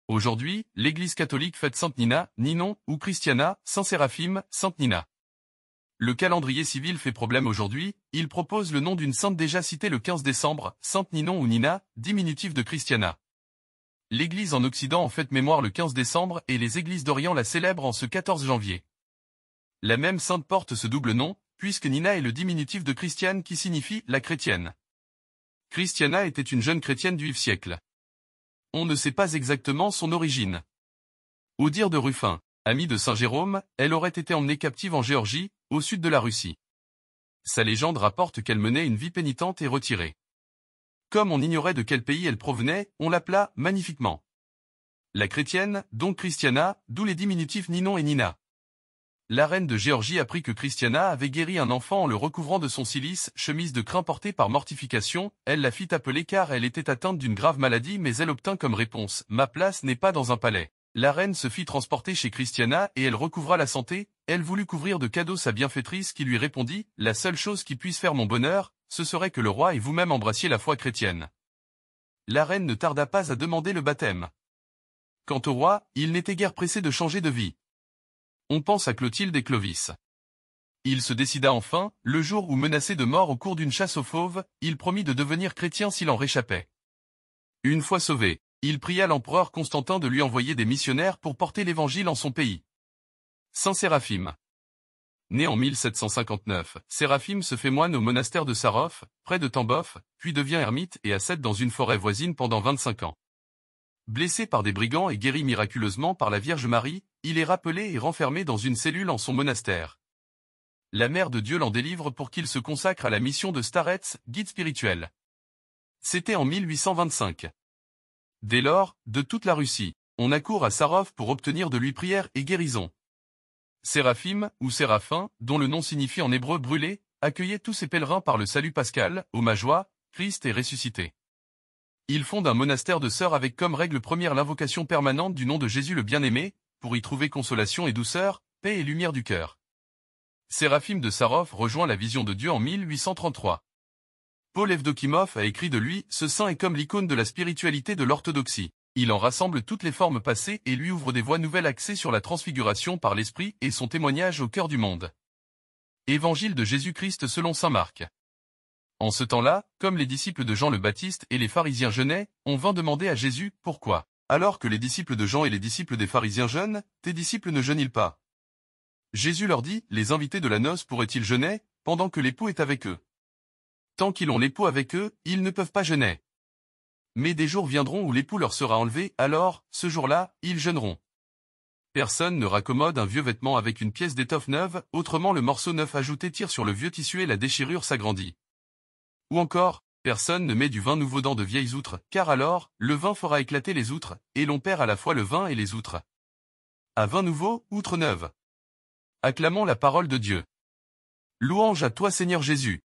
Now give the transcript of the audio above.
Aujourd'hui, l'Église catholique fête Sainte Nina, Ninon, ou Christiana, Saint Séraphime, Sainte Nina. Le calendrier civil fait problème aujourd'hui, il propose le nom d'une sainte déjà citée le 15 décembre, Sainte Ninon ou Nina, diminutif de Christiana. L'Église en Occident en fête mémoire le 15 décembre et les églises d'Orient la célèbrent en ce 14 janvier. La même sainte porte ce double nom, puisque Nina est le diminutif de Christiane qui signifie « la chrétienne ». Christiana était une jeune chrétienne du IVe siècle. On ne sait pas exactement son origine. Au dire de Ruffin, ami de Saint Jérôme, elle aurait été emmenée captive en Géorgie, au sud de la Russie. Sa légende rapporte qu'elle menait une vie pénitente et retirée. Comme on ignorait de quel pays elle provenait, on l'appela magnifiquement la chrétienne, donc Christiana, d'où les diminutifs Ninon et Nina. La reine de Géorgie apprit que Christiana avait guéri un enfant en le recouvrant de son cilice, chemise de crin portée par mortification, elle la fit appeler car elle était atteinte d'une grave maladie mais elle obtint comme réponse « Ma place n'est pas dans un palais ». La reine se fit transporter chez Christiana et elle recouvra la santé, elle voulut couvrir de cadeaux sa bienfaitrice qui lui répondit « La seule chose qui puisse faire mon bonheur, ce serait que le roi et vous-même embrassiez la foi chrétienne ». La reine ne tarda pas à demander le baptême. Quant au roi, il n'était guère pressé de changer de vie. On pense à Clotilde et Clovis. Il se décida enfin, le jour où menacé de mort au cours d'une chasse aux fauves, il promit de devenir chrétien s'il en réchappait. Une fois sauvé, il pria l'empereur Constantin de lui envoyer des missionnaires pour porter l'évangile en son pays. Saint Séraphime. Né en 1759, Séraphime se fait moine au monastère de Sarov, près de Tambov, puis devient ermite et ascète dans une forêt voisine pendant 25 ans. Blessé par des brigands et guéri miraculeusement par la Vierge Marie, il est rappelé et renfermé dans une cellule en son monastère. La Mère de Dieu l'en délivre pour qu'il se consacre à la mission de starets, guide spirituel. C'était en 1825. Dès lors, de toute la Russie, on accourt à Sarov pour obtenir de lui prière et guérison. Séraphime, ou Séraphin, dont le nom signifie en hébreu brûlé, accueillait tous ses pèlerins par le salut pascal, ô ma joie, Christ est ressuscité. Il fonde un monastère de sœurs avec comme règle première l'invocation permanente du nom de Jésus le bien-aimé, pour y trouver consolation et douceur, paix et lumière du cœur. Séraphime de Sarov rejoint la vision de Dieu en 1833. Paul Evdokimov a écrit de lui « Ce saint est comme l'icône de la spiritualité de l'orthodoxie. Il en rassemble toutes les formes passées et lui ouvre des voies nouvelles axées sur la transfiguration par l'esprit et son témoignage au cœur du monde. » Évangile de Jésus-Christ selon saint Marc. En ce temps-là, comme les disciples de Jean le Baptiste et les pharisiens jeûnaient, on vint demander à Jésus « Pourquoi, alors que les disciples de Jean et les disciples des pharisiens jeûnent, tes disciples ne jeûnent-ils pas ?» Jésus leur dit « Les invités de la noce pourraient-ils jeûner, pendant que l'époux est avec eux? Tant qu'ils ont l'époux avec eux, ils ne peuvent pas jeûner. Mais des jours viendront où l'époux leur sera enlevé, alors, ce jour-là, ils jeûneront. Personne ne raccommode un vieux vêtement avec une pièce d'étoffe neuve, autrement le morceau neuf ajouté tire sur le vieux tissu et la déchirure s'agrandit. Ou encore, personne ne met du vin nouveau dans de vieilles outres, car alors, le vin fera éclater les outres, et l'on perd à la fois le vin et les outres. À vin nouveau, outre neuve. Acclamons la parole de Dieu. Louange à toi Seigneur Jésus.